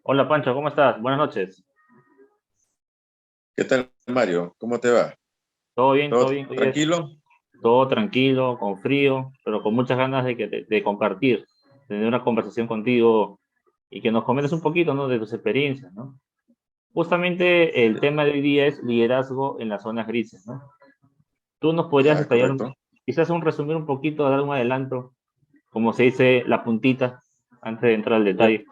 Hola Pancho, ¿cómo estás? Buenas noches. ¿Qué tal, Mario? ¿Cómo te va? ¿Todo bien? ¿Todo ¿Todo bien? Oye, tranquilo? todo tranquilo, con frío, pero con muchas ganas de compartir, tener una conversación contigo y que nos comentes un poquito, ¿no? De tus experiencias, ¿no? Justamente el tema de hoy día es liderazgo en las zonas grises, ¿no? Tú nos podrías Ya, detallar, correcto. quizás resumir un poquito, dar un adelanto, como se dice, la puntita, antes de entrar al detalle.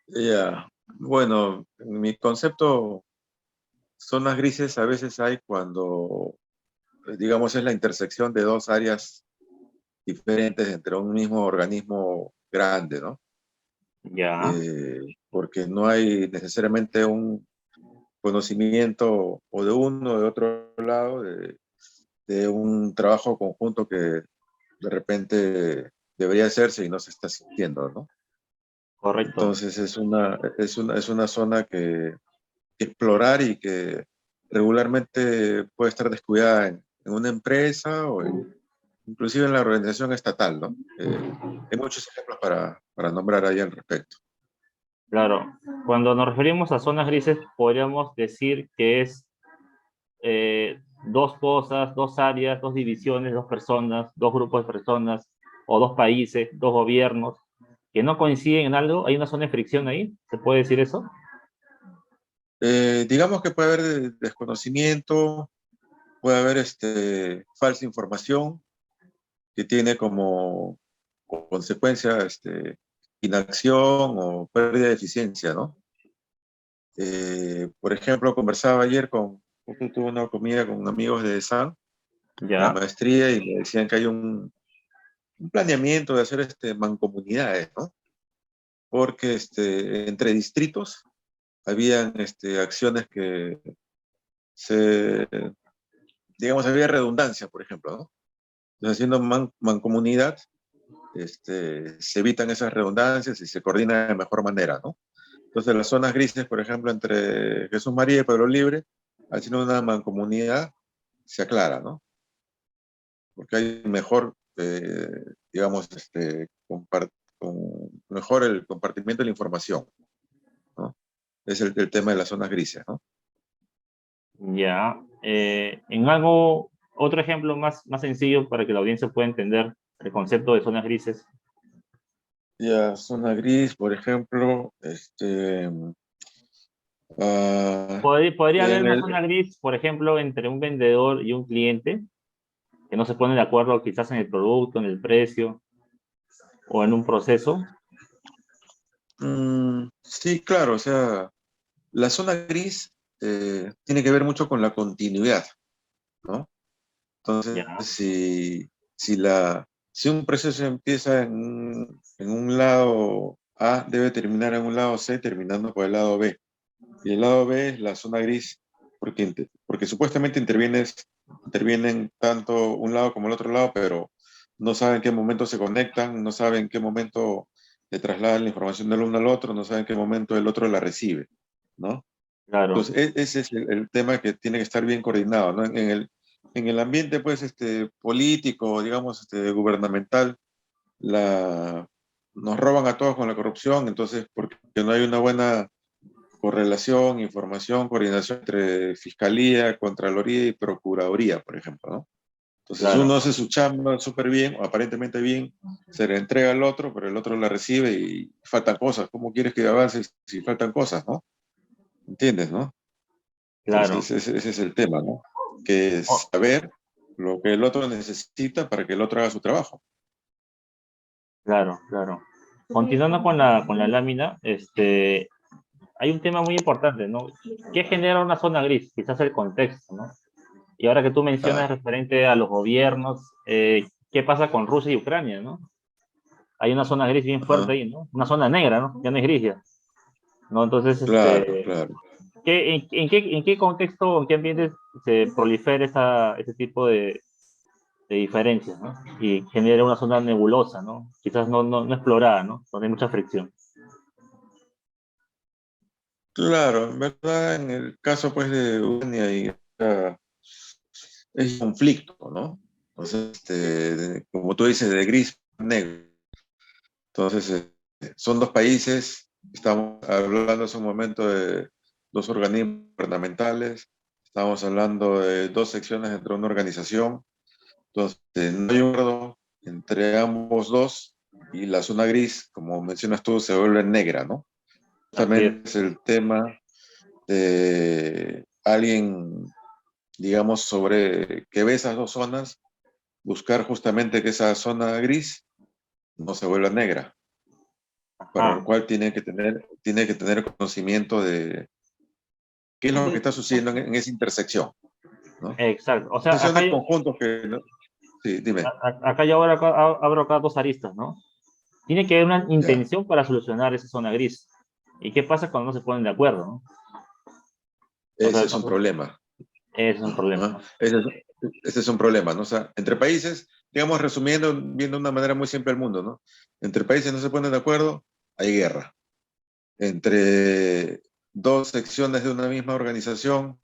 Ya, bueno, en mi concepto, zonas grises a veces hay cuando, digamos, es la intersección de dos áreas diferentes entre un mismo organismo grande, ¿no? Ya, Porque no hay necesariamente un conocimiento o de uno o de otro lado de un trabajo conjunto que de repente debería hacerse y no se está haciendo, ¿no? correcto. Entonces es una zona que explorar y que regularmente puede estar descuidada en una empresa o inclusive en la organización estatal, ¿no? Hay muchos ejemplos para nombrar ahí al respecto. Claro, cuando nos referimos a zonas grises, podríamos decir que es dos cosas, dos áreas, dos divisiones, dos personas, dos grupos de personas, o dos países, dos gobiernos, que no coinciden en algo. ¿Hay una zona de fricción ahí? ¿Se puede decir eso? Digamos que puede haber desconocimiento, puede haber falsa información que tiene como consecuencia inacción o pérdida de eficiencia, ¿no? Por ejemplo, conversaba ayer justo tuve una comida con amigos de SAN, la Ya, maestría, y me decían que hay un planeamiento de hacer mancomunidades, ¿no? Porque entre distritos habían acciones que se, digamos, había redundancia, por ejemplo, ¿no? Entonces, haciendo mancomunidad, se evitan esas redundancias y se coordina de mejor manera, ¿no? Entonces, las zonas grises, por ejemplo, entre Jesús María y Pueblo Libre, haciendo una mancomunidad, se aclara, ¿no? Porque hay mejor, digamos, mejor el compartimiento de la información, ¿no? Es el tema de las zonas grises, ¿no? ya. En algo, otro ejemplo más sencillo para que la audiencia pueda entender el concepto de zonas grises. Ya, zona gris, por ejemplo, Podría haber en una el, zona gris, por ejemplo, entre un vendedor y un cliente, que no se ponen de acuerdo quizás en el producto, en el precio o en un proceso. sí, claro, o sea, la zona gris tiene que ver mucho con la continuidad, ¿no? Entonces, Ya, si un proceso empieza en un lado A, debe terminar en un lado C, terminando por el lado B. Y el lado B es la zona gris, porque supuestamente intervienen tanto un lado como el otro lado, pero no saben en qué momento se conectan, no saben en qué momento le trasladan la información del uno al otro, no saben en qué momento el otro la recibe, ¿no? claro. Entonces, ese es el tema que tiene que estar bien coordinado, ¿no? En el ambiente, pues, político, digamos, gubernamental, la, nos roban a todos con la corrupción, entonces, porque no hay una buena correlación, información, coordinación entre Fiscalía, Contraloría y Procuraduría, por ejemplo, ¿no? Entonces, Claro, uno hace su chamba súper bien, o aparentemente bien, se le entrega al otro, pero el otro la recibe y faltan cosas. ¿Cómo quieres que avance si faltan cosas, no? ¿Entiendes, no? claro, Entonces, ese es el tema, ¿no? Que es oh, saber lo que el otro necesita para que el otro haga su trabajo. claro, claro. Continuando con la lámina, hay un tema muy importante, ¿no? ¿Qué genera una zona gris? Quizás el contexto, ¿no? Y ahora que tú mencionas Ah, referente a los gobiernos, ¿qué pasa con Rusia y Ucrania, ¿no? Hay una zona gris bien fuerte ajá, ahí, ¿no? Una zona negra, ¿no? Ya no es gris ya, ¿no? Entonces, claro, claro. en qué contexto, en qué ambiente se prolifera ese tipo de diferencias, ¿no? Y genera una zona nebulosa, ¿no? Quizás no explorada, ¿no? Donde hay mucha fricción. Claro, en verdad, en el caso, pues, de Ucrania y es conflicto, ¿no? Entonces, como tú dices, de gris a negro. Entonces, son dos países, estamos hablando hace un momento de dos organismos gubernamentales, estamos hablando de dos secciones dentro de una organización. Entonces, no hay un acuerdo entre ambos dos y la zona gris, como mencionas tú, se vuelve negra, ¿no? Así es. Justamente es el tema de alguien, digamos, sobre que ve esas dos zonas, buscar justamente que esa zona gris no se vuelva negra, para lo Ajá. cual tiene que tener conocimiento de qué es lo que está sucediendo en esa intersección, ¿no? Exacto. O sea, Intersección de conjuntos que, ¿no? Sí, dime. acá yo ahora abro acá dos aristas, ¿no? Tiene que haber una Ya. intención para solucionar esa zona gris. ¿Y qué pasa cuando no se ponen de acuerdo, ¿no? O sea, Ese es un problema. ese es un problema, ¿No? ¿no? Ese es un problema, ¿no? O sea, entre países, digamos, resumiendo, viendo de una manera muy simple el mundo, ¿no? Entre países no se ponen de acuerdo, hay guerra. Entre dos secciones de una misma organización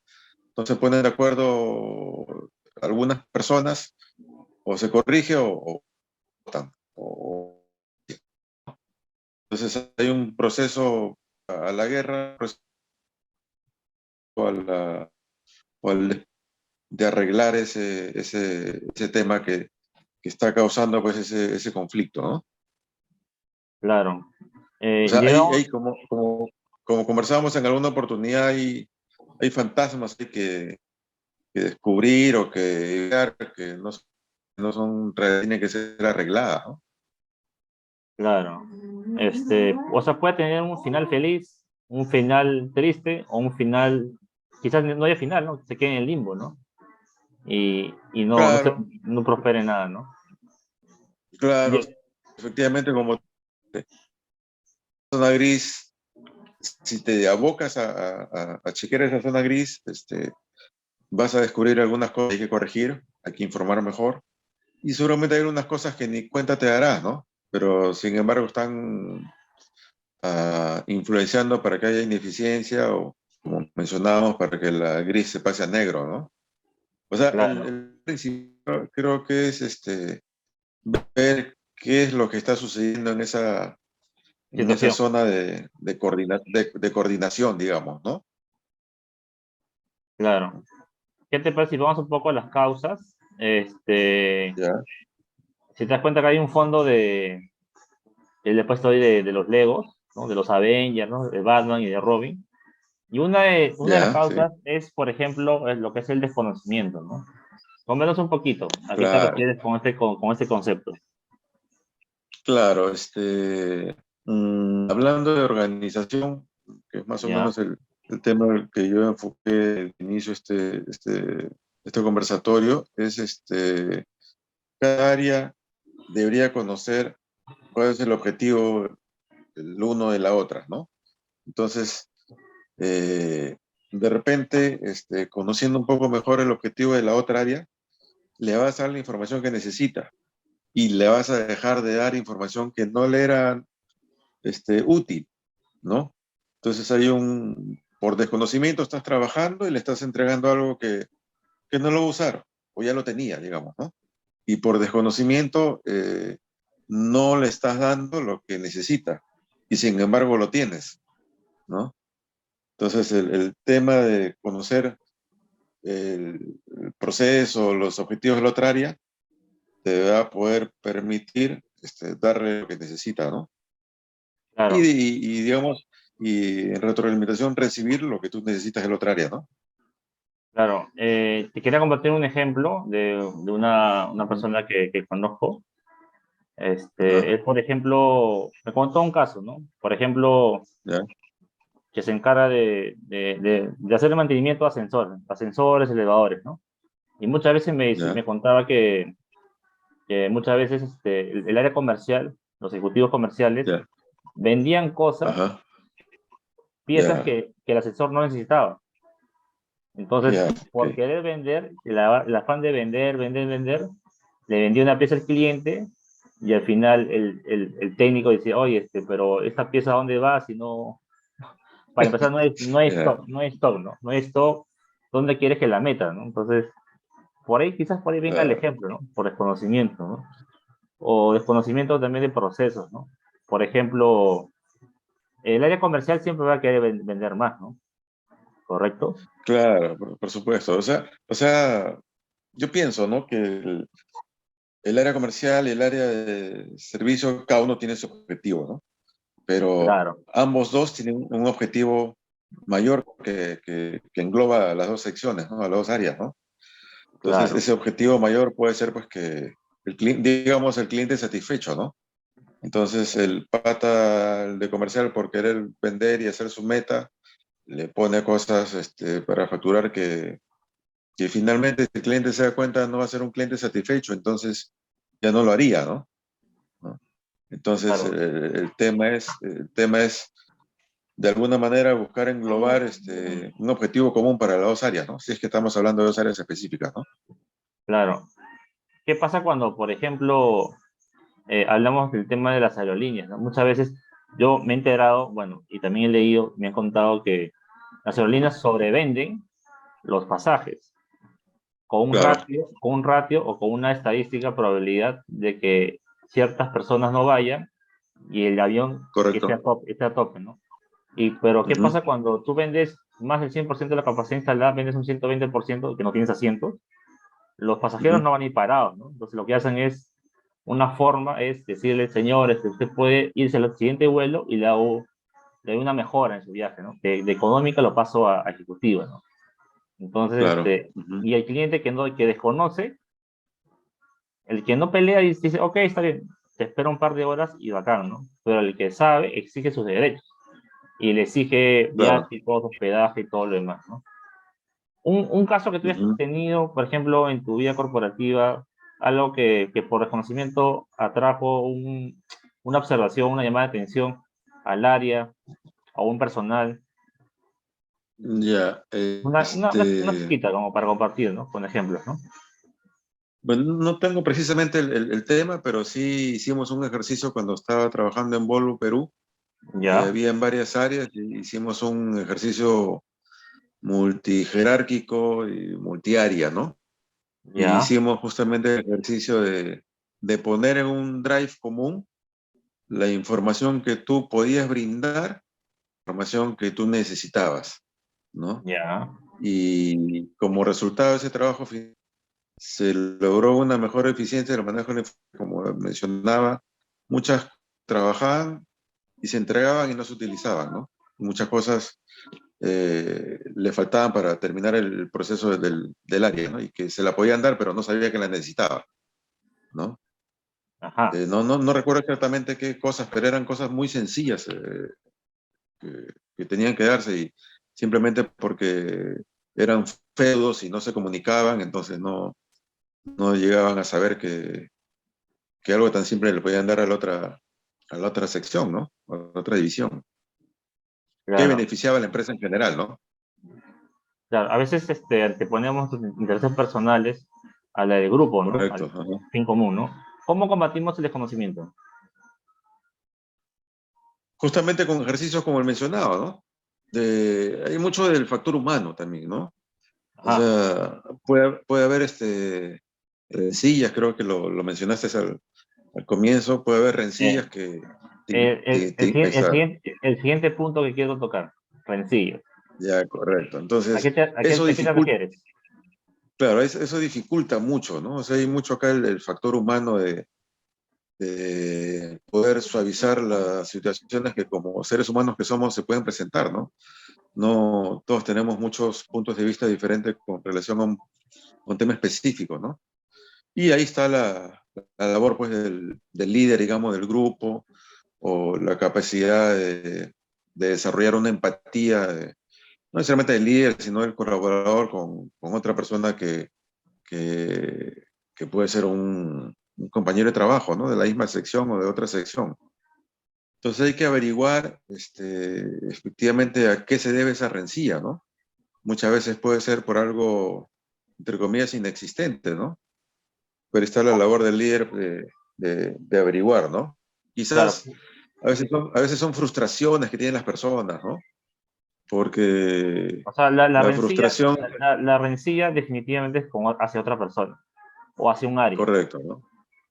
no se ponen de acuerdo algunas personas, o se corrige o votan. Entonces hay un proceso a la guerra, un proceso a la- o al de arreglar ese tema que está causando pues ese conflicto, ¿no? Claro. O sea, Digamos, como conversábamos en alguna oportunidad, hay fantasmas que descubrir o que ver que no son, tienen que ser arregladas, ¿no? claro. O sea, puede tener un final feliz, un final triste o un final, quizás no haya final, ¿no? Se quede en el limbo, ¿no? Y Claro, no prospere nada, ¿no? claro, Y- efectivamente, como zona gris, si te abocas a chequear esa zona gris, vas a descubrir algunas cosas que hay que corregir, hay que informar mejor, y seguramente hay unas cosas que ni cuenta te darás, ¿no? Pero sin embargo están influenciando para que haya ineficiencia o, como mencionábamos, para que la gris se pase a negro, ¿no? O sea, claro, el principio creo que es ver qué es lo que está sucediendo en esa situación, zona de coordinación, digamos, ¿no? claro. ¿Qué te parece si vamos un poco a las causas? Ya, Si te das cuenta que hay un fondo el puesto hoy de los Legos, ¿no? De los Avengers, ¿no? De Batman y de Robin. Y una de las ya, sí, causas es, por ejemplo, lo que es el desconocimiento, ¿no? Coméntanos un poquito. ¿A qué te claro, refieres con este concepto? claro, hablando de organización, que es más o Ya, menos el tema del que yo enfoqué al inicio este conversatorio, es cada área debería conocer cuál es el objetivo el uno de la otra, ¿no? Entonces, de repente, conociendo un poco mejor el objetivo de la otra área, le vas a dar la información que necesita y le vas a dejar de dar información que no le era útil, ¿no? Entonces por desconocimiento estás trabajando y le estás entregando algo que no lo va a usar, o ya lo tenía, digamos, ¿no? Y por desconocimiento no le estás dando lo que necesita, y sin embargo lo tienes, ¿no? Entonces el tema de conocer el proceso, los objetivos de la otra área, te va a poder permitir darle lo que necesita, ¿no? claro, Digamos, y en retroalimentación recibir lo que tú necesitas de la otra área, ¿no? claro. Te quería compartir un ejemplo de una persona que conozco. Ajá, Él, por ejemplo, me contó un caso, ¿no? Por ejemplo, ya, que se encarga de hacer el mantenimiento de ascensores, elevadores, ¿no? Y muchas veces ya, me contaba que muchas veces el área comercial, los ejecutivos comerciales, ya, vendían cosas, ajá, piezas ya, que el asesor no necesitaba. Entonces, ya, por ok, querer vender, el afán de vender, le vendió una pieza al cliente y al final el técnico decía, oye, pero esta pieza ¿a dónde va? Si no, para empezar, no hay ya, stock, ¿no? No hay stock, ¿dónde quieres que la meta, ¿no? Entonces, quizás por ahí venga el Claro, ejemplo, ¿no? Por desconocimiento, ¿no? O desconocimiento también de procesos, ¿no? Por ejemplo, el área comercial siempre va a querer vender más, ¿no? ¿Correcto? claro, por supuesto. O sea, yo pienso, ¿no? Que el área comercial y el área de servicio, cada uno tiene su objetivo, ¿no? Pero Claro, ambos dos tienen un objetivo mayor que engloba las dos secciones, ¿no? A las dos áreas, ¿no? Entonces, claro, ese objetivo mayor puede ser, pues, que digamos, el cliente satisfecho, ¿no? Entonces, el pata el de comercial, por querer vender y hacer su meta, le pone cosas para facturar que finalmente, si el cliente se da cuenta, no va a ser un cliente satisfecho, entonces ya no lo haría, ¿no? ¿No? Entonces, claro. el tema es de alguna manera buscar englobar un objetivo común para las dos áreas, ¿no? Si es que estamos hablando de dos áreas específicas, ¿no? Claro. ¿Qué pasa cuando, por ejemplo, hablamos del tema de las aerolíneas, ¿no? Muchas veces yo me he enterado, bueno, y también he leído, me han contado que las aerolíneas sobrevenden los pasajes Claro, con un ratio o con una estadística probabilidad de que ciertas personas no vayan y el avión correcto. esté a tope, ¿no? Pero ¿qué Ujú, pasa cuando tú vendes más del 100% de la capacidad instalada, vendes un 120% que no tienes asientos? Los pasajeros ujú. no van a ir parados, ¿no? Entonces lo que hacen es, una forma es decirle, señores, que usted puede irse al siguiente vuelo y le doy una mejora en su viaje, ¿no? De económica lo paso a ejecutiva, ¿no? Entonces, Claro. Ujú, y el cliente que desconoce, el que no pelea dice, ok, está bien, te espero un par de horas y bacán, ¿no? Pero el que sabe exige sus derechos y le exige claro. viaje y todo, hospedaje y todo lo demás, ¿no? Un caso que tú hayas Ujú. tenido, por ejemplo, en tu vida corporativa, algo que por desconocimiento atrajo una observación, una llamada de atención al área, a un personal, Ya, una chiquita como para compartir, ¿no? Con ejemplos, ¿no? bueno, no tengo precisamente el tema, pero sí hicimos un ejercicio cuando estaba trabajando en Volvo, Perú. Ya, Había en varias áreas y hicimos un ejercicio multijerárquico y multiárea, ¿no? Y ya, hicimos justamente el ejercicio de poner en un drive común la información que tú podías brindar, información que tú necesitabas, ¿no? ya, Y como resultado de ese trabajo se logró una mejor eficiencia del manejo de la información, como mencionaba, muchas trabajaban y se entregaban y no se utilizaban, ¿no? Muchas cosas le faltaban para terminar el proceso del área, ¿no? Y que se la podían dar, pero no sabía que la necesitaba, ¿no? ajá, No recuerdo exactamente qué cosas, pero eran cosas muy sencillas que tenían que darse y simplemente porque eran feudos y no se comunicaban, entonces no llegaban a saber que algo tan simple le podían dar a la otra sección, ¿no? A la otra división, que claro, beneficiaba a la empresa en general, ¿no? claro. A veces anteponemos tus intereses personales a la del grupo, ¿no? Correcto. Al Ajá. fin común, ¿no? ¿Cómo combatimos el desconocimiento? Justamente con ejercicios como el mencionado, ¿no? Hay mucho del factor humano también, ¿no? O Ajá. sea, puede haber rencillas, creo que lo mencionaste al comienzo, puede haber Eh, rencillas que... el siguiente punto que quiero tocar, rencillas. Ya, correcto. ¿A Entonces, eso a qué te dificulta, refieres? claro, eso dificulta mucho, ¿no? O sea, hay mucho acá el factor humano de poder suavizar las situaciones que como seres humanos que somos se pueden presentar, ¿no? No, todos tenemos muchos puntos de vista diferentes con relación a un tema específico, ¿no? Y ahí está la labor, pues, del líder, digamos, del grupo, o la capacidad de desarrollar una empatía, no necesariamente del líder, sino del colaborador con otra persona que, que puede ser un compañero de trabajo, ¿no? De la misma sección o de otra sección. Entonces hay que averiguar efectivamente a qué se debe esa rencilla, ¿no? Muchas veces puede ser por algo, entre comillas, inexistente, ¿no? Pero está la labor del líder de averiguar, ¿no? Claro, Quizás a veces son frustraciones que tienen las personas, ¿no? porque O sea, la la rencilla, frustración, la rencilla definitivamente es hacia otra persona o hacia un área, correcto, ¿no?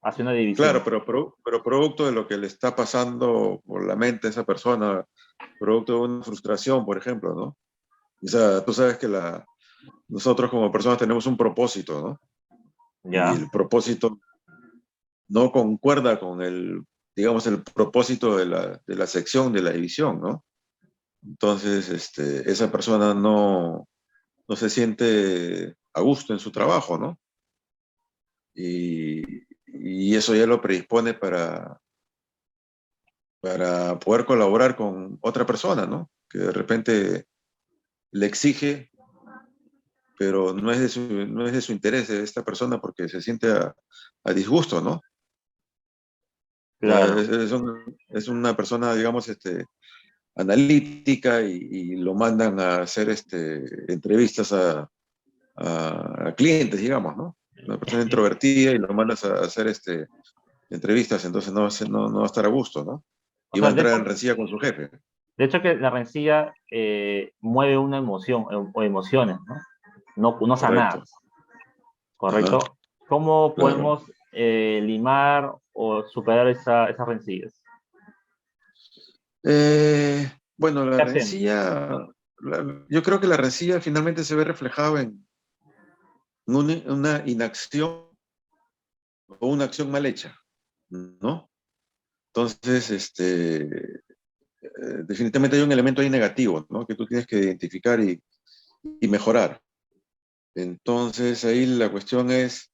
hacia una Claro, división. pero producto de lo que le está pasando por la mente a esa persona, producto de una frustración, por ejemplo, ¿no? O sea, tú sabes que nosotros como personas tenemos un propósito, ¿no? Y Ya, el propósito no concuerda con digamos, el propósito de la sección, de la división, ¿no? Entonces, esa persona no se siente a gusto en su trabajo, ¿no? Y, y eso ya lo predispone para poder colaborar con otra persona, ¿no? Que de repente le exige, pero no es de su interés de esta persona porque se siente a disgusto, ¿no? O sea, claro. es una persona, digamos, analítica y lo mandan a hacer entrevistas a clientes, digamos, ¿no? Una persona introvertida y lo mandas a hacer entrevistas, entonces no va a estar a gusto, ¿no? O Y va a sea, entrar en rencilla con su jefe. de hecho que la rencilla mueve una emoción o emociones, ¿no? No, no Correcto. sanadas, Ajá, ¿correcto? ¿Cómo claro. podemos limar o superar esas rencillas? Bueno, la ¿Qué hacemos? rencilla, yo creo que la rencilla finalmente se ve reflejada en una inacción o una acción mal hecha, ¿no? Entonces, definitivamente hay un elemento ahí negativo, ¿no? Que tú tienes que identificar y mejorar. Entonces, ahí la cuestión es,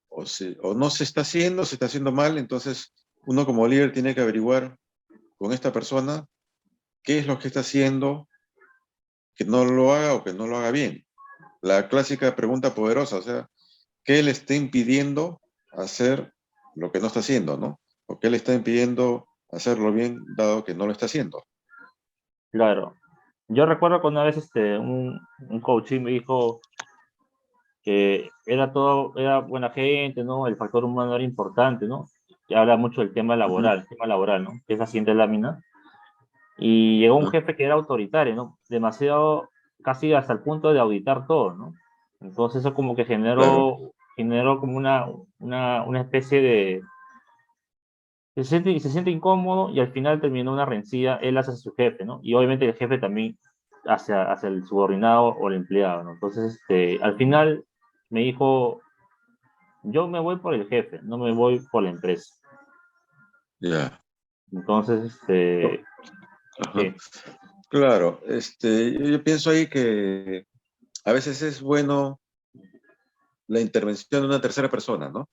o no se está haciendo mal, entonces uno como líder tiene que averiguar con esta persona qué es lo que está haciendo, que no lo haga o que no lo haga bien. La clásica pregunta poderosa, o sea, ¿qué le está impidiendo hacer lo que no está haciendo, ¿no? ¿O qué le está impidiendo hacerlo bien dado que no lo está haciendo? Claro. Yo recuerdo que una vez un coach me dijo que era buena gente, ¿no? El factor humano era importante, ¿no? Que habla mucho del Ujú, tema laboral, ¿no? Que es la siguiente lámina. Y llegó un ujú, jefe que era autoritario, ¿no? Demasiado, casi hasta el punto de auditar todo, ¿no? Entonces eso como que claro, generó como una especie de... se siente incómodo y al final terminó una rencilla él hacia su jefe, ¿no? Y obviamente el jefe también hacia el subordinado o el empleado, ¿no? Entonces, al final me dijo, yo me voy por el jefe, no me voy por la empresa. ya. Entonces, Ajá. sí, Claro, yo pienso ahí que a veces es bueno la intervención de una tercera persona, ¿no?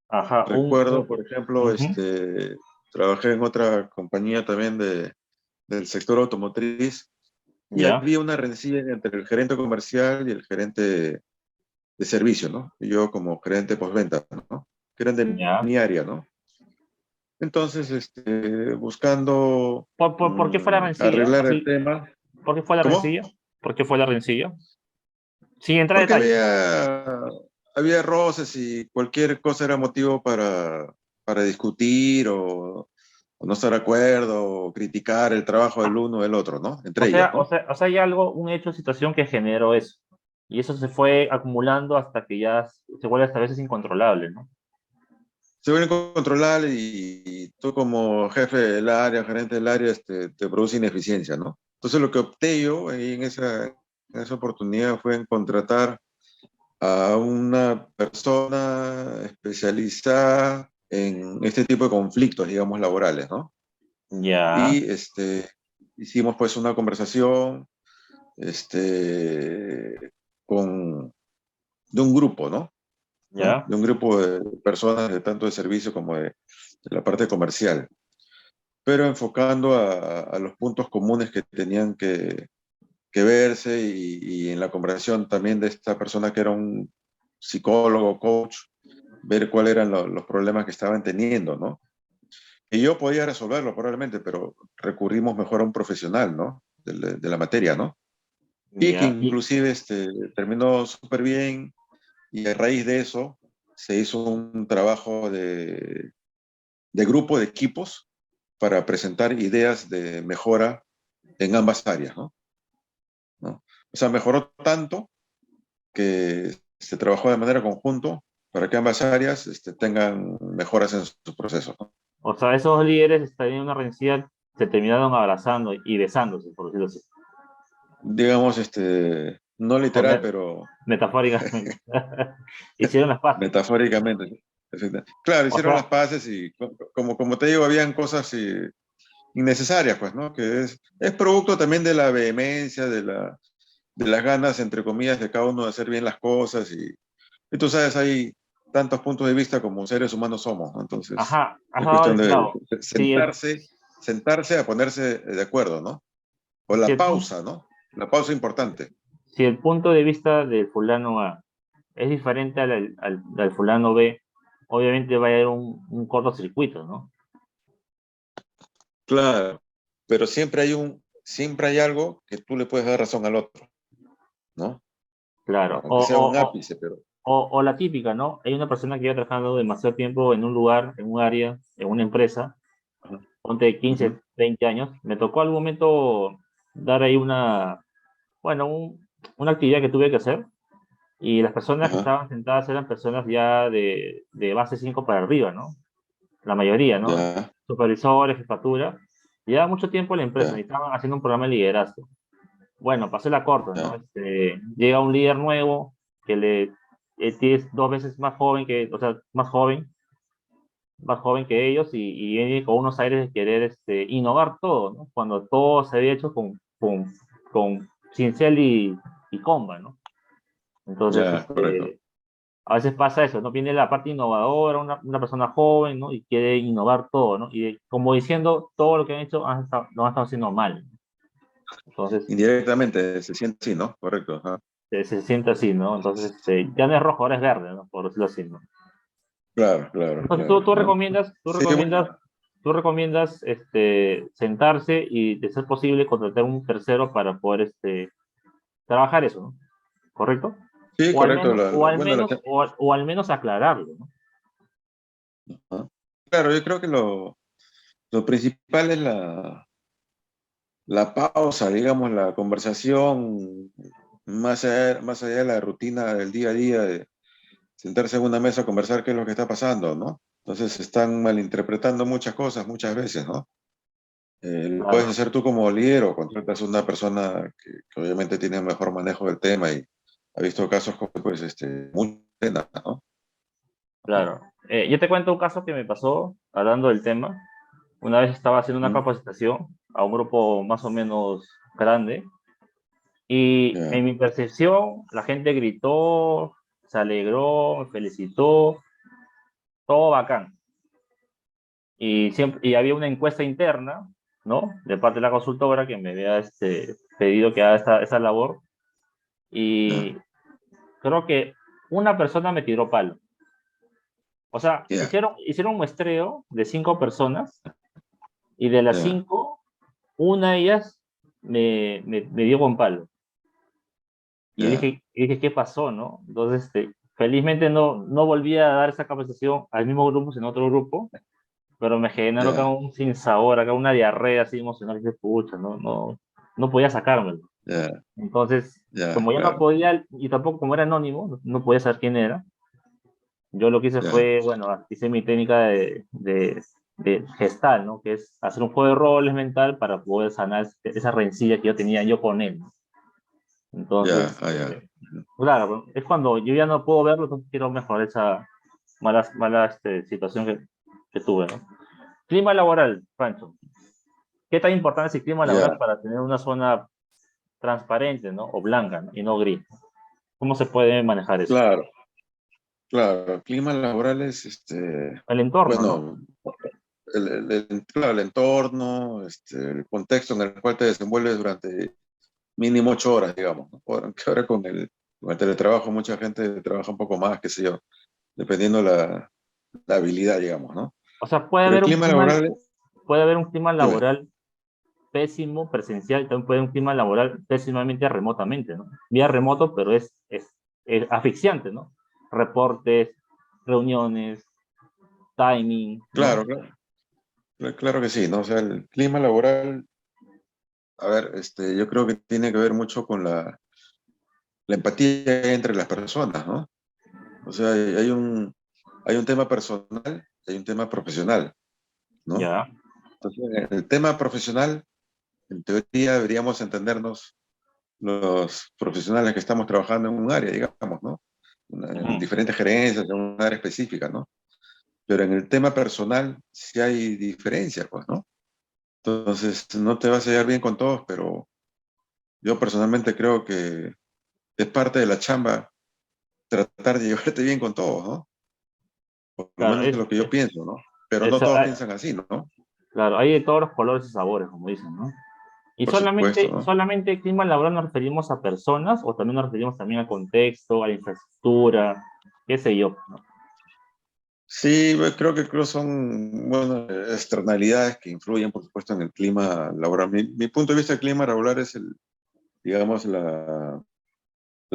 ajá, Recuerdo, por ejemplo, ujú, trabajé en otra compañía también del sector automotriz y ya, había una rencilla entre el gerente comercial y el gerente de servicio, ¿no? Y yo como gerente postventa, ¿no? Que eran de ya. mi área, ¿no? Entonces, buscando ¿Por qué fue la rencilla? arreglar el Así, tema. ¿por qué fue la ¿Cómo? rencilla? ¿Por qué fue la rencilla? Sin entrar a Porque detalles. había roces y cualquier cosa era motivo para discutir o no estar de acuerdo o criticar el trabajo del uno o del otro, ¿no? Entre ellos, ¿no? O sea, hay algo, un hecho, situación que generó eso. Y eso se fue acumulando hasta que ya se vuelve hasta a veces incontrolable, ¿no? Se ven controlables y tú como jefe del área, gerente del área, te produce ineficiencia, ¿no? Entonces lo que opté yo ahí en esa oportunidad fue en contratar a una persona especializada en este tipo de conflictos, digamos, laborales, ¿no? Ya, Y hicimos pues una conversación con, de un grupo, ¿no? ¿No? ya, De un grupo de personas de tanto de servicio como de la parte comercial, pero enfocando a los puntos comunes que tenían que verse y en la conversación también de esta persona que era un psicólogo, coach, ver cuáles eran los problemas que estaban teniendo, ¿no? Y yo podía resolverlo probablemente, pero recurrimos mejor a un profesional, ¿no? De la materia, ¿no? Y que ya. inclusive terminó súper bien y a raíz de eso se hizo un trabajo de grupo, de equipos, para presentar ideas de mejora en ambas áreas, ¿no? O sea, mejoró tanto que se trabajó de manera conjunto para que ambas áreas tengan mejoras en su proceso, ¿no? O sea, esos líderes estaban en una rencilla, se terminaron abrazando y besándose, por decirlo así. Digamos, no O literal, pero metafóricamente. Hicieron las paces. metafóricamente. Claro, O hicieron las sea, paces y como te digo, habían cosas innecesarias, pues, ¿no? Que es producto también de la vehemencia, de las ganas, entre comillas, de cada uno de hacer bien las cosas y tú sabes, hay tantos puntos de vista como seres humanos somos, ¿no? Entonces, ajá, has es dado cuestión el de clavo. Si el, sentarse a ponerse de acuerdo, ¿no? O si la el, pun- pausa, ¿no? La pausa importante. si el punto de vista del fulano A es diferente al fulano B, obviamente va a haber un cortocircuito, ¿no? Claro, pero siempre hay algo que tú le puedes dar razón al otro, ¿no? Claro. Aunque sea un ápice, pero... O la típica, ¿no? Hay una persona que lleva trabajando demasiado tiempo en un lugar, en un área, en una empresa, Ajá, ponte ujú, 15, 20 años. Me tocó algún momento dar ahí bueno, una actividad que tuve que hacer. Y las personas que ajá, estaban sentadas eran personas ya de base 5 para arriba, ¿no? La mayoría, ¿no? ya, Supervisores, jefatura. Llevaba mucho tiempo en la empresa y ya, estaban haciendo un programa de liderazgo. Bueno, pasé la corta, ¿no? ya, Llega un líder nuevo que es 2 veces más joven o sea, más joven que ellos y viene con unos aires de querer innovar todo, ¿no? Cuando todo se había hecho con Cincel y Comba, ¿no? Entonces, ya, correcto. a veces pasa eso, ¿no? Viene la parte innovadora, una persona joven, ¿no? Y quiere innovar todo, ¿no? Y como diciendo, todo lo que han hecho lo han estado haciendo mal. Entonces, Indirectamente se siente así, ¿no? Correcto. Ajá. se siente así, ¿no? Entonces, ya no es rojo, ahora es verde, ¿no? Por decirlo así, ¿no? Claro, claro, Entonces, claro. ¿No? tú Sí, bueno, recomiendas, tú recomiendas, sentarse y, de ser posible, contratar un tercero para poder, trabajar eso, ¿no? ¿Correcto? sí, O al correcto. menos, o al menos aclararlo, ¿no? Ajá. Claro, yo creo que lo principal es la pausa, digamos, la conversación, más allá de la rutina del día a día, de sentarse en una mesa a conversar qué es lo que está pasando, ¿no? Entonces se están malinterpretando muchas cosas muchas veces, ¿no? Lo puedes Claro, hacer tú como líder o contratas a una persona que obviamente tiene un mejor manejo del tema y ha visto casos como, pues, muy buenas, ¿no? Ajá. claro. Yo te cuento un caso que me pasó hablando del tema. Una vez estaba haciendo una Ujú. capacitación a un grupo más o menos grande y en Ya, mi percepción la gente gritó, se alegró, me felicitó, todo bacán. Y había una encuesta interna, ¿no? De parte de la consultora que me había pedido que haga esa labor ya, y creo que una persona me tiró palo. O sea, ya, hicieron un muestreo de 5 personas y de las ya, 5, una de ellas me dio con palo. ya, Y dije, ¿qué pasó, no? Entonces, felizmente no volví a dar esa capacitación al mismo grupo, sino a otro grupo, pero me generó acá ya, un sinsabor, acá una diarrea así emocional, que pucha, no podía sacármelo. ya, Entonces, ya, como ya no claro, podía, y tampoco como era anónimo, no podía saber quién era, yo lo que hice ya, fue, bueno, hice mi técnica de gestal, ¿no? Que es hacer un juego de roles mental para poder sanar esa rencilla que yo tenía yo con él, ¿no? ya, Entonces, ya. claro, es cuando yo ya no puedo verlo, entonces quiero mejorar esa mala situación que tuve, ¿no? Clima laboral, Pancho. ¿Qué tan importante es el clima laboral Ya, para tener una zona transparente, ¿no? O blanca, ¿no? Y no gris? ¿Cómo se puede manejar eso? claro, claro. Climas laborales, El entorno, ¿no? bueno, claro, el entorno, el contexto en el cual te desenvuelves durante mínimo 8 horas, digamos, ¿no? Aunque ahora con el teletrabajo mucha gente trabaja un poco más, qué sé yo, dependiendo la habilidad, digamos, ¿no? O sea, Pero el clima laboral, puede haber un clima dime, laboral pésimo, presencial, y también puede haber un clima laboral pésimamente remotamente, ¿no? Vía remoto, pero es asfixiante, ¿no? Reportes, reuniones, timing, ¿no? claro, claro, claro que sí, ¿no? O sea, el clima laboral, a ver, yo creo que tiene que ver mucho con la empatía entre las personas, ¿no? O sea, hay un tema personal, hay un tema profesional, ¿no? Ya. Entonces, en el tema profesional, en teoría deberíamos entendernos los profesionales que estamos trabajando en un área, digamos, ¿no? En Ujú. diferentes gerencias, en un área específica, ¿no? Pero en el tema personal sí hay diferencias, pues, ¿no? Entonces, no te vas a llevar bien con todos, pero yo personalmente creo que es parte de la chamba tratar de llevarte bien con todos, ¿no? Por lo Claro, menos es lo que yo pienso, ¿no? Pero no es- todos hay- piensan así, ¿no? claro, hay de todos los colores y sabores, como dicen, ¿no? Y Por supuesto, ¿no? solamente clima laboral nos referimos a personas o también nos referimos también al contexto, a la infraestructura, qué sé yo, ¿no? Sí, creo son, bueno, externalidades que influyen, por supuesto, en el clima laboral. Mi punto de vista del clima laboral es digamos, la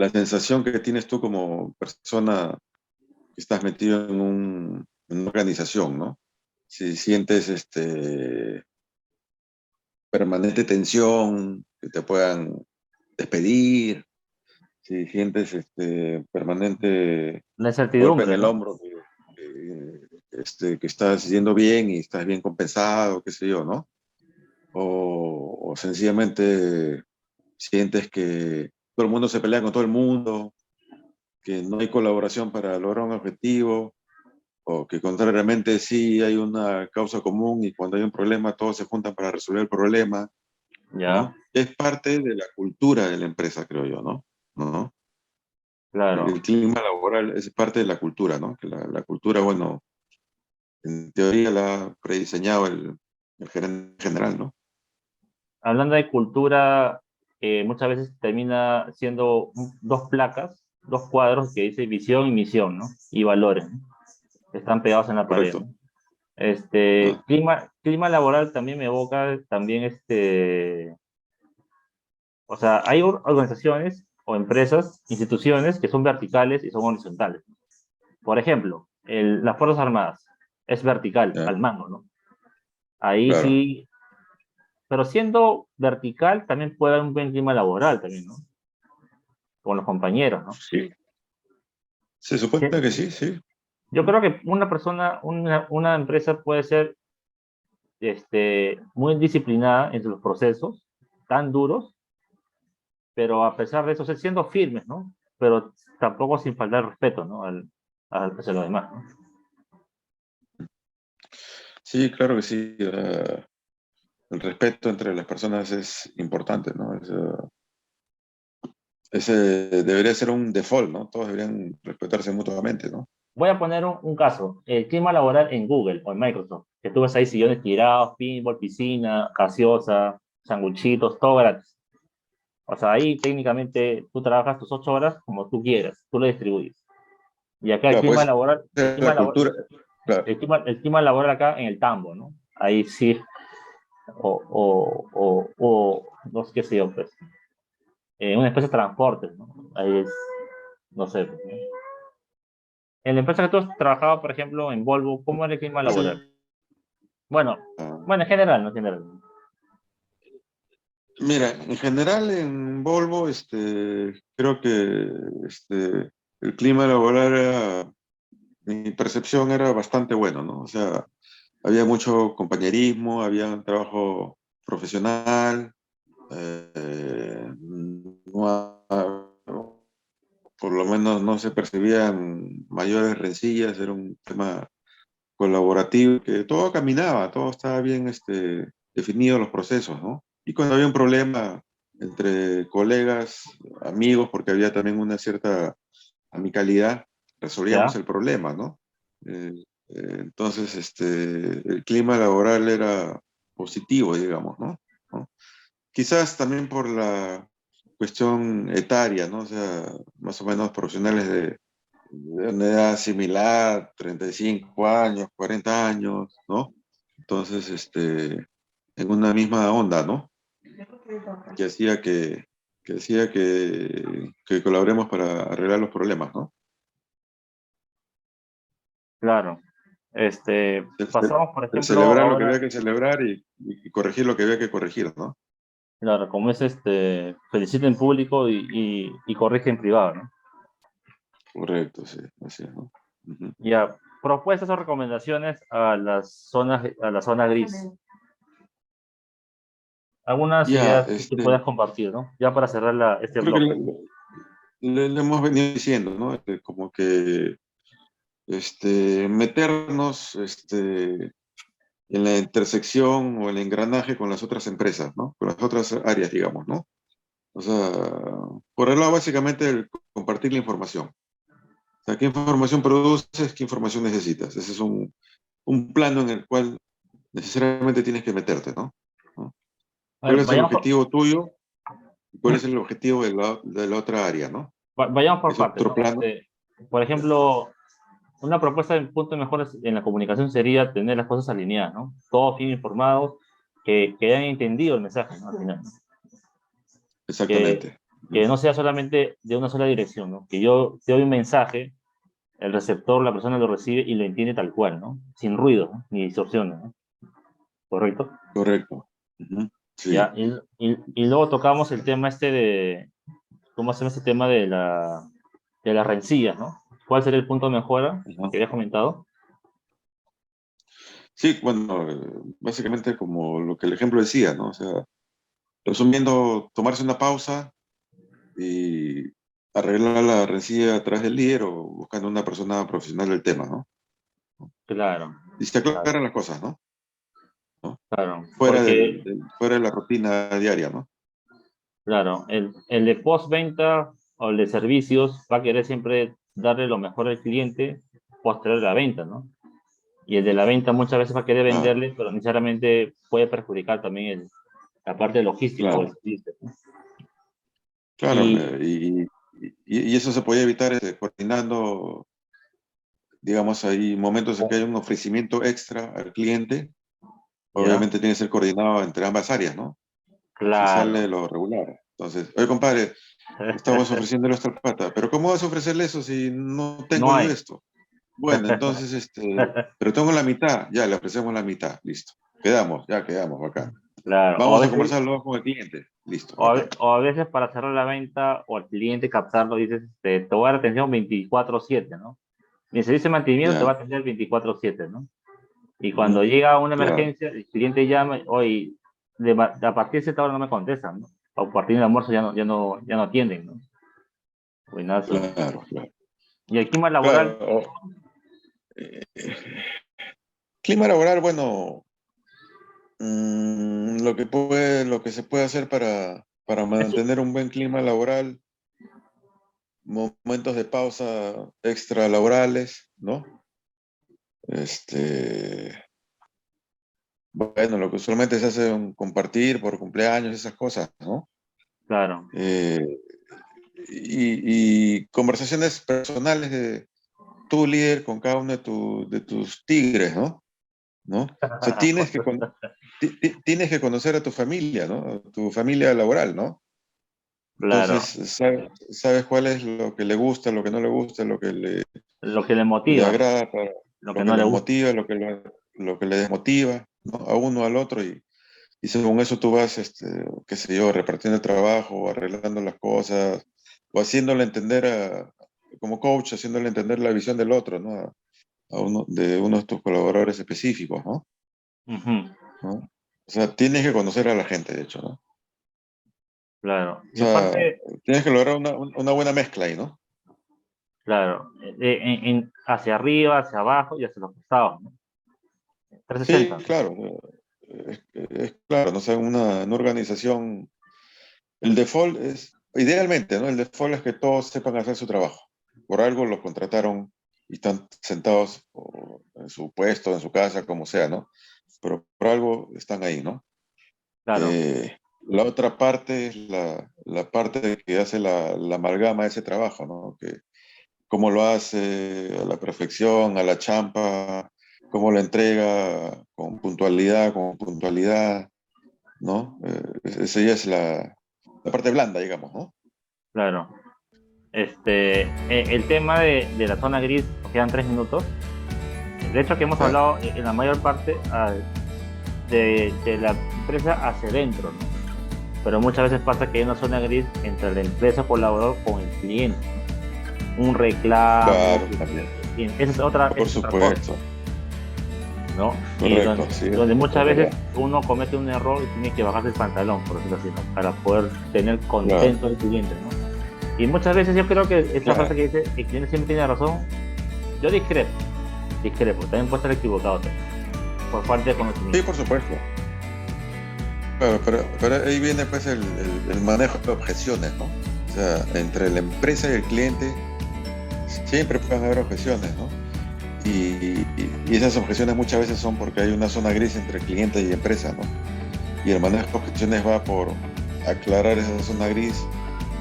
sensación que tienes tú como persona que estás metido en una organización, ¿no? Si sientes permanente tensión, que te puedan despedir, si sientes permanente La golpe en incertidumbre, el ¿no? hombro, que estás yendo bien y estás bien compensado, qué sé yo, ¿no? O sencillamente sientes que todo el mundo se pelea con todo el mundo, que no hay colaboración para lograr un objetivo, o que contrariamente sí hay una causa común y cuando hay un problema todos se juntan para resolver el problema, Ya, ¿no? Es parte de la cultura de la empresa, creo yo, ¿no? ¿No? claro. El clima laboral es parte de la cultura, ¿no? Que la cultura, bueno, en teoría la ha prediseñado el gerente general, ¿no? Hablando de cultura, muchas veces termina siendo dos placas, dos cuadros que dice visión y misión, ¿no? Y valores, ¿no? Están pegados en la pared, Correcto. ¿no? Ah, Clima laboral también me evoca también o sea, hay organizaciones o empresas, instituciones que son verticales y son horizontales. Por ejemplo, las Fuerzas Armadas es vertical, ya, al mando, ¿no? Ahí claro. sí, pero siendo vertical también puede haber un buen clima laboral también, ¿no? Con los compañeros, ¿no? Sí, se supone que sí, sí. Yo creo que una persona, una empresa puede ser muy disciplinada en sus procesos, tan duros, pero a pesar de eso, siendo firmes, ¿no? Pero tampoco sin faltar el respeto, ¿no? Hacia los demás, ¿no? Sí, claro que sí. El respeto entre las personas es importante, ¿no? Ese debería ser un default, ¿no? Todos deberían respetarse mutuamente, ¿no? Voy a poner un caso, el clima laboral en Google o en Microsoft, que tú ves ahí sillones tirados, pinball, piscina, gaseosa, sanguchitos, todo gratis. O sea, ahí técnicamente tú trabajas tus 8 horas como tú quieras, tú lo distribuyes. Y acá Claro, pues la cultura, claro. el clima laboral acá en el tambo, ¿no? Ahí sí, no sé qué sé yo, pues, una especie de transporte, ¿no? Ahí es, no sé, pues, ¿no? En la empresa que tú has trabajado, por ejemplo, en Volvo, ¿cómo era el clima laboral? Bueno, Ah, bueno, en general, no en general. mira, en general en Volvo, creo que el clima laboral mi percepción era bastante bueno, ¿no? O sea, había mucho compañerismo, había un trabajo profesional, no, por lo menos no se percibían mayores rencillas, era un tema colaborativo, que todo caminaba, todo estaba bien definido los procesos, ¿no? Y cuando había un problema entre colegas, amigos, porque había también una cierta amicalidad, resolvíamos ¿Ya? el problema, ¿no? Entonces, el clima laboral era positivo, digamos, ¿no? ¿No? Quizás también por la cuestión etaria, ¿no? O sea, más o menos profesionales de una edad similar, 35 años, 40 años, ¿no? Entonces, en una misma onda, ¿no? Que hacía que colaboremos para arreglar los problemas, ¿no? Claro. Ce- ce- Pasamos, por ejemplo, Celebrar lo que había ahora, que celebrar y corregir lo que había que corregir, ¿no? Claro, como es felicita en público y corrige en privado, ¿no? Correcto, sí, así es, ¿no? Ujú. Ya, propuestas o recomendaciones a la zona gris. Algunas Ya, ideas que puedas compartir, ¿no? Ya para cerrar este creo que bloque. le hemos venido diciendo, ¿no? Como que meternos en la intersección o el engranaje con las otras empresas, ¿no? Con las otras áreas, digamos, ¿no? O sea, por el lado básicamente el compartir la información. O sea, ¿qué información produces? ¿Qué información necesitas? Ese es un plano en el cual necesariamente tienes que meterte, ¿no? ¿No? A ¿Cuál ver, es el objetivo tuyo? ¿Y cuál es el objetivo de la otra área, ¿no? vayamos por Es partes, otro ¿no? plano. Por ejemplo, una propuesta de punto mejor en la comunicación sería tener las cosas alineadas, ¿no? Todos bien informados, que hayan entendido el mensaje, ¿no? Al final, ¿no? Que, Exactamente. que no sea solamente de una sola dirección, ¿no? Que yo te doy un mensaje, el receptor, la persona lo recibe y lo entiende tal cual, ¿no? Sin ruido, ¿no? Ni distorsiones, ¿no? ¿Correcto? Correcto. Ujú. Sí. Ya, y luego tocamos el tema ¿cómo hacemos este tema de las rencillas, ¿no? ¿Cuál sería el punto de mejora Ajá. que habías comentado? Sí, bueno, básicamente como lo que el ejemplo decía, ¿no? O sea, resumiendo, tomarse una pausa y arreglar la rencilla a través del líder o buscando una persona profesional del tema, ¿no? Claro, Y se claro, aclaran las cosas, ¿no? ¿No? claro, porque, Fuera de la rutina diaria, ¿no? claro, el de postventa o el de servicios va a querer siempre darle lo mejor al cliente posterior a la venta, ¿no? Y el de la venta muchas veces va a querer Claro, venderle, pero necesariamente puede perjudicar también la parte logística o el claro, servicio, ¿no? claro. Y, Y eso se puede evitar coordinando, digamos, hay momentos en que hay un ofrecimiento extra al cliente. ¿ya? Obviamente tiene que ser coordinado entre ambas áreas, ¿no? Se sale de Claro. lo regular. Entonces, oye, compadre, estamos ofreciéndole esto al pata, pero ¿cómo vas a ofrecerle eso si no No tengo yo hay. esto? Bueno, entonces, pero tengo la mitad, ya le ofrecemos la mitad, listo. Quedamos, ya quedamos, acá. Claro, Vamos a conversarlo con el cliente, listo, acá. o a veces para cerrar la venta o al cliente captarlo, dices, te voy a dar atención 24/7, ¿no? Mi servicio de mantenimiento te Ya, va a atender 24/7, ¿no? Y ujú, cuando llega una claro, emergencia, el cliente llama, hoy a partir de esta hora no me contestan, ¿no? O a partir del almuerzo ya no atienden, ¿no? Buenazo. claro, claro. Y el clima Claro, laboral, eh, clima laboral, bueno, lo que se puede hacer para mantener un buen clima laboral, momentos de pausa extra laborales, ¿no? Este, bueno, lo que usualmente se hace un compartir por cumpleaños, esas cosas, ¿no? claro, Eh, y conversaciones personales de tu líder con cada uno de tus tigres, ¿no? ¿No? O sea, tienes que conocer a tu familia, ¿no? A tu familia laboral, ¿no? Entonces, claro, sabes cuál es lo que le gusta, lo que no le gusta, lo que lo que le le motiva, agrada, lo que lo que no le le gusta. motiva, lo que le desmotiva, ¿no? A uno, al otro, y según eso tú vas, qué sé yo, repartiendo el trabajo, o arreglando las cosas, o haciéndole entender como coach, haciéndole entender la visión del otro, ¿no? A uno de tus colaboradores específicos, ¿no? Ujú, ¿No? O sea, tienes que conocer a la gente, de hecho, ¿no? claro. O Y sea, aparte, tienes que lograr una buena mezcla ahí, ¿no? claro, hacia arriba, hacia abajo y hacia los costados, ¿no? Sí, 360. claro. Es claro, no sé, una organización, el default es, idealmente, ¿no? El default es que todos sepan hacer su trabajo. Por algo los contrataron y están sentados en su puesto, en su casa, como sea, ¿no? Pero por algo están ahí, ¿no? Claro, La otra parte es la parte que hace la amalgama de ese trabajo, ¿no? Que cómo lo hace a la perfección, a la champa, cómo lo entrega con puntualidad, ¿no? Esa ya es la parte blanda, digamos, ¿no? claro. El tema de la zona gris, nos quedan 3 minutos. De hecho, que hemos Ya, hablado en la mayor parte de la empresa hacia adentro, ¿no? pero muchas veces pasa que hay una zona gris entre la empresa colaborador con el cliente, ¿no? Un reclamo, Claro, también. y esa es otra, Por supuesto. ¿no? Y Correcto, sí, donde muchas es veces verdad. uno comete un error y tiene que bajarse el pantalón, por decirlo así, ¿no? Para poder tener Claro, contento al cliente, ¿no? Y muchas veces yo creo que esa frase claro. que dice, el cliente siempre tiene razón, yo discrepo, también puede estar equivocado también, por falta de Sí, conocimiento. por supuesto. Claro, pero ahí viene pues el manejo de objeciones, ¿no? O sea, entre la empresa y el cliente siempre pueden haber objeciones, ¿no? Y esas objeciones muchas veces son porque hay una zona gris entre cliente y empresa, ¿no? Y el manejo de objeciones va por aclarar esa zona gris,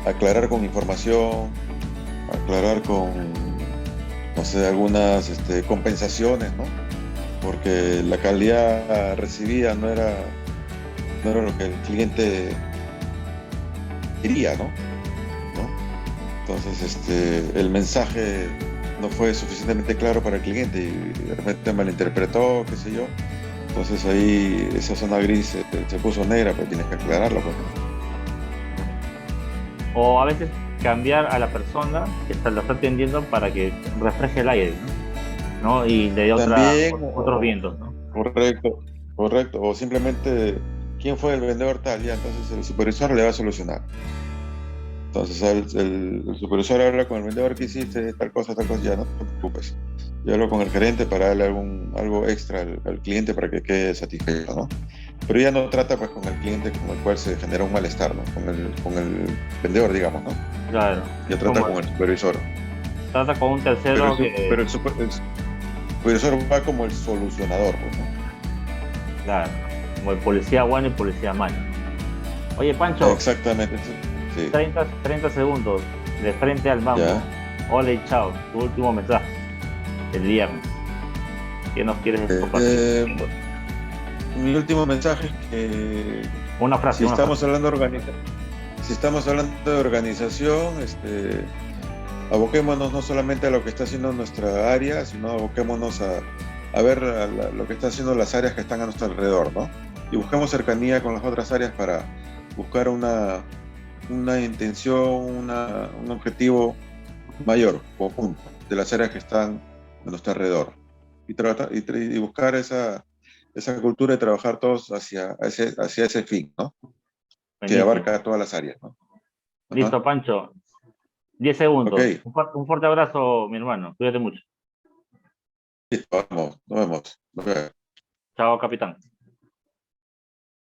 aclarar con información, aclarar con, no sé, algunas compensaciones, ¿no? Porque la calidad recibida no era lo que el cliente quería, ¿no? Entonces, el mensaje no fue suficientemente claro para el cliente y de repente malinterpretó, qué sé yo. Entonces ahí esa zona gris se puso negra, pero tienes que aclararlo, pues, ¿no? O a veces cambiar a la persona que lo está atendiendo para que refresque el aire, ¿no? ¿No? Y le dé También, otros vientos, ¿no? correcto, correcto. O simplemente, ¿quién fue el vendedor tal? Ya, entonces el supervisor le va a solucionar. Entonces el supervisor habla con el vendedor que hiciste, tal cosa, ya no te preocupes. Yo hablo con el gerente para darle algo extra al cliente para que quede satisfecho, ¿no? Pero ya no trata pues con el cliente con el cual se genera un malestar, ¿no? Con el vendedor, digamos, ¿no? Claro, Ya es trata como con el supervisor. trata con un Pero tercero pero que, el supervisor va como el solucionador, pues, ¿no? claro, como el policía bueno y policía malo. Oye, Pancho, Exactamente, sí. Sí, 30 segundos de frente al mambo. ya. Hola y chao, tu último mensaje el viernes. ¿Qué nos quieres compartir? Eh, Mi último mensaje es que si Una frase. estamos hablando si estamos hablando de organización, aboquémonos no solamente a lo que está haciendo nuestra área, sino aboquémonos a ver lo que están haciendo las áreas que están a nuestro alrededor, ¿no? Y busquemos cercanía con las otras áreas para buscar una intención, un objetivo mayor, conjunto, de las áreas que están a nuestro alrededor. Y buscar esa cultura de trabajar todos hacia ese fin, ¿no? Que Buenísimo. abarca todas las áreas, ¿no? Ajá. Listo, Pancho. 10 Ok, segundos. Un fuerte abrazo, mi hermano. Cuídate mucho. listo, vamos, nos vemos. Nos vemos. Chao, capitán.